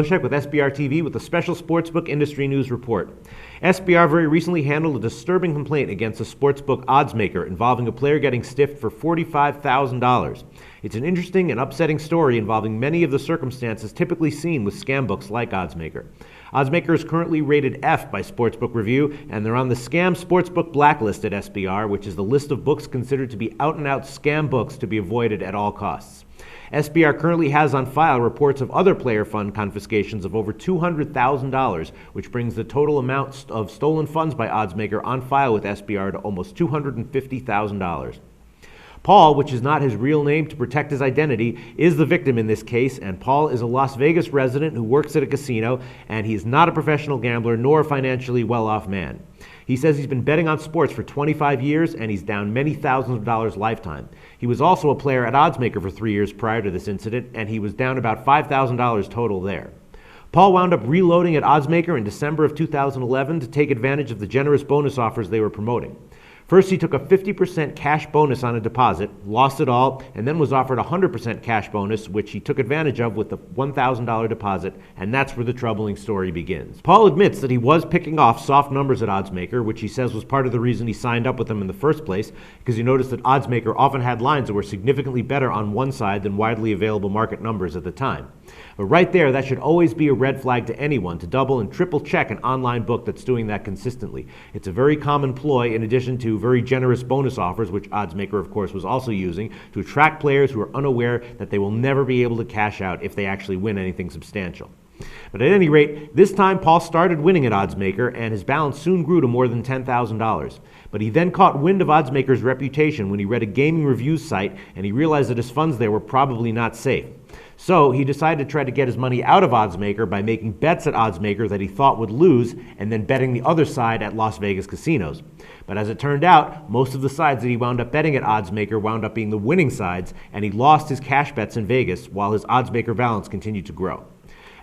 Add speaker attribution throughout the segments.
Speaker 1: Check with SBR TV with a special Sportsbook Industry News report. SBR very recently handled a disturbing complaint against a sportsbook oddsmaker involving a player getting stiffed for $45,000. It's an interesting and upsetting story involving many of the circumstances typically seen with scam books like Oddsmaker. Oddsmaker is currently rated F by Sportsbook Review, and they're on the Scam Sportsbook Blacklist at SBR, which is the list of books considered to be out-and-out scam books to be avoided at all costs. SBR currently has on file reports of other player fund confiscations of over $200,000, which brings the total amount of stolen funds by Oddsmaker on file with SBR to almost $250,000. Paul, which is not his real name to protect his identity, is the victim in this case, and Paul is a Las Vegas resident who works at a casino, and he is not a professional gambler nor a financially well-off man. He says he's been betting on sports for 25 years, and he's down many thousands of dollars lifetime. He was also a player at Oddsmaker for 3 years prior to this incident, and he was down about $5,000 total there. Paul wound up reloading at Oddsmaker in December of 2011 to take advantage of the generous bonus offers they were promoting. First, he took a 50% cash bonus on a deposit, lost it all, and then was offered a 100% cash bonus, which he took advantage of with the $1,000 deposit, and that's where the troubling story begins. Paul admits that he was picking off soft numbers at Oddsmaker, which he says was part of the reason he signed up with them in the first place, because he noticed that Oddsmaker often had lines that were significantly better on one side than widely available market numbers at the time. But right there, that should always be a red flag to anyone to double and triple check an online book that's doing that consistently. It's a very common ploy in addition to very generous bonus offers, which Oddsmaker, of course, was also using to attract players who are unaware that they will never be able to cash out if they actually win anything substantial. But at any rate, this time Paul started winning at Oddsmaker, and his balance soon grew to more than $10,000. But he then caught wind of Oddsmaker's reputation when he read a gaming reviews site, and he realized that his funds there were probably not safe. So he decided to try to get his money out of Oddsmaker by making bets at Oddsmaker that he thought would lose, and then betting the other side at Las Vegas casinos. But as it turned out, most of the sides that he wound up betting at Oddsmaker wound up being the winning sides, and he lost his cash bets in Vegas while his Oddsmaker balance continued to grow.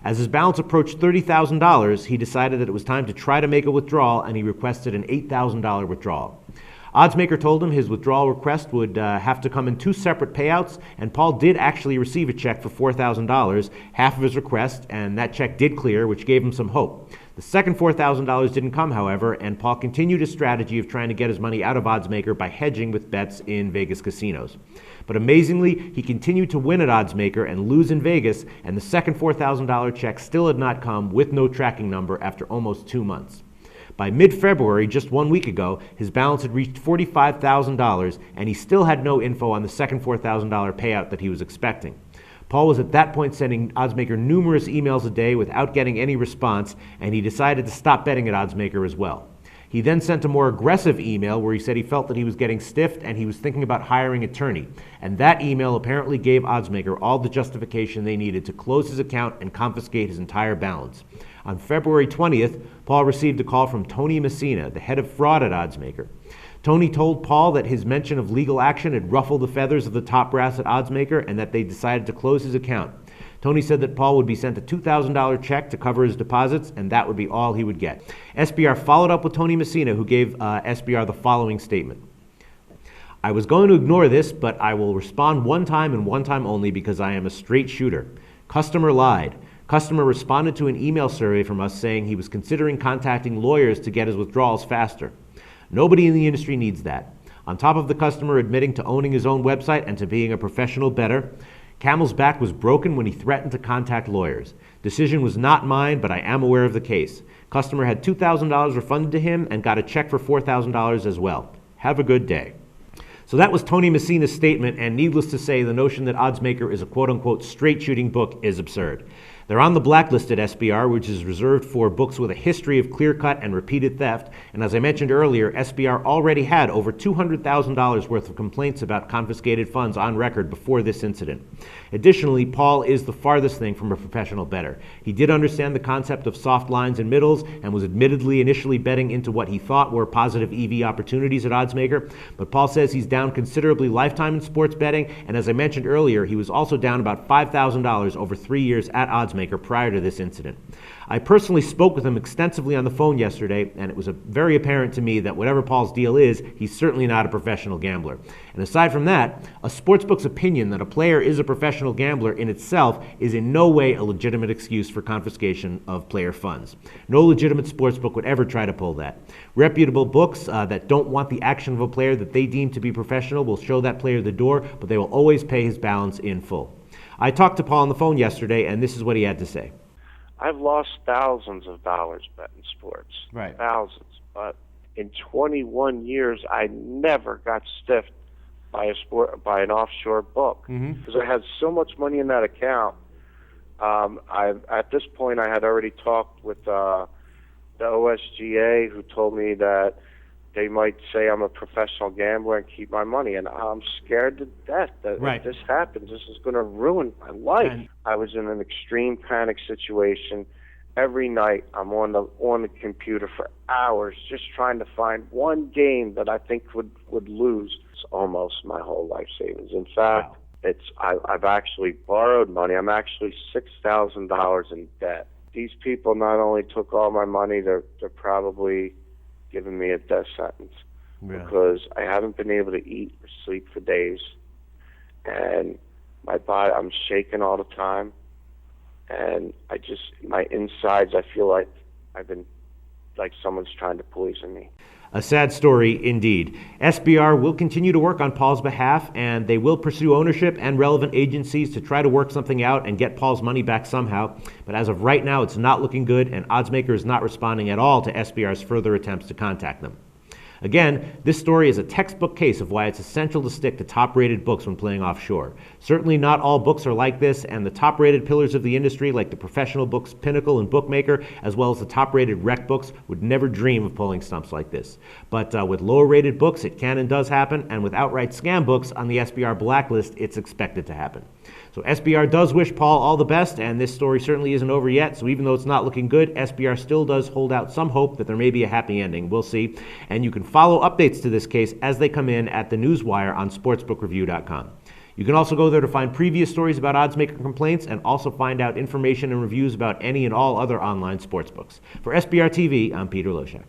Speaker 1: As his balance approached $30,000, he decided that it was time to try to make a withdrawal, and he requested an $8,000 withdrawal. Oddsmaker told him his withdrawal request would have to come in 2 separate payouts, and Paul did actually receive a check for $4,000, half of his request, and that check did clear, which gave him some hope. The second $4,000 didn't come, however, and Paul continued his strategy of trying to get his money out of Oddsmaker by hedging with bets in Vegas casinos. But amazingly, he continued to win at Oddsmaker and lose in Vegas, and the second $4,000 check still had not come with no tracking number after almost 2 months. By mid-February, just 1 week ago, his balance had reached $45,000, and he still had no info on the second $4,000 payout that he was expecting. Paul was at that point sending Oddsmaker numerous emails a day without getting any response, and he decided to stop betting at Oddsmaker as well. He then sent a more aggressive email where he said he felt that he was getting stiffed and he was thinking about hiring an attorney. And that email apparently gave Oddsmaker all the justification they needed to close his account and confiscate his entire balance. On February 20th, Paul received a call from Tony Massina, the head of fraud at Oddsmaker. Tony told Paul that his mention of legal action had ruffled the feathers of the top brass at Oddsmaker and that they decided to close his account. Tony said that Paul would be sent a $2,000 check to cover his deposits, and that would be all he would get. SBR followed up with Tony Massina, who gave SBR the following statement. I was going to ignore this, but I will respond one time and one time only because I am a straight shooter. Customer lied. Customer responded to an email survey from us saying he was considering contacting lawyers to get his withdrawals faster. Nobody in the industry needs that. On top of the customer admitting to owning his own website and to being a professional bettor, Camel's back was broken when he threatened to contact lawyers. Decision was not mine, but I am aware of the case. Customer had $2,000 refunded to him and got a check for $4,000 as well. Have a good day. So that was Tony Massina's statement, and needless to say, the notion that Oddsmaker is a quote-unquote straight-shooting book is absurd. They're on the blacklist at SBR, which is reserved for books with a history of clear-cut and repeated theft. And as I mentioned earlier, SBR already had over $200,000 worth of complaints about confiscated funds on record before this incident. Additionally, Paul is the farthest thing from a professional bettor. He did understand the concept of soft lines and middles and was admittedly initially betting into what he thought were positive EV opportunities at Oddsmaker. But Paul says he's down considerably lifetime in sports betting, and as I mentioned earlier, he was also down about $5,000 over 3 years at Oddsmaker Oddsmaker prior to this incident. I personally spoke with him extensively on the phone yesterday, and it was very apparent to me that whatever Paul's deal is, he's certainly not a professional gambler. And aside from that, a sportsbook's opinion that a player is a professional gambler in itself is in no way a legitimate excuse for confiscation of player funds. No legitimate sportsbook would ever try to pull that. Reputable books that don't want the action of a player that they deem to be professional will show that player the door, but they will always pay his balance in full. I talked to Paul on the phone yesterday, and this is what he had to say.
Speaker 2: I've lost thousands of dollars betting sports.
Speaker 1: Right.
Speaker 2: Thousands. But in 21 years, I never got stiffed by an offshore book. Because I had so much money in that account. At this point, I had already talked with the OSGA, who told me that they might say I'm a professional gambler and keep my money, and I'm scared to death that if this happens, this is going to ruin my life. I was in an extreme panic situation. Every night, I'm on the computer for hours just trying to find one game that I think would lose. It's almost my whole life savings. In fact, I've actually borrowed money. I'm actually $6,000 in debt. These people not only took all my money, they're probably giving me a death sentence because I haven't been able to eat or sleep for days, and my body, I'm shaking all the time, and my insides, I feel like I've been, like someone's trying to poison me.
Speaker 1: A sad story indeed. SBR will continue to work on Paul's behalf, and they will pursue ownership and relevant agencies to try to work something out and get Paul's money back somehow. But as of right now, it's not looking good, and Oddsmaker is not responding at all to SBR's further attempts to contact them. Again, this story is a textbook case of why it's essential to stick to top-rated books when playing offshore. Certainly not all books are like this, and the top-rated pillars of the industry, like the professional books Pinnacle and Bookmaker, as well as the top-rated rec books, would never dream of pulling stunts like this. But with lower-rated books, it can and does happen, and with outright scam books on the SBR blacklist, it's expected to happen. So SBR does wish Paul all the best, and this story certainly isn't over yet. So even though it's not looking good, SBR still does hold out some hope that there may be a happy ending. We'll see. And you can follow updates to this case as they come in at the Newswire on sportsbookreview.com. You can also go there to find previous stories about Oddsmaker complaints and also find out information and reviews about any and all other online sportsbooks. For SBR TV, I'm Peter Loshak.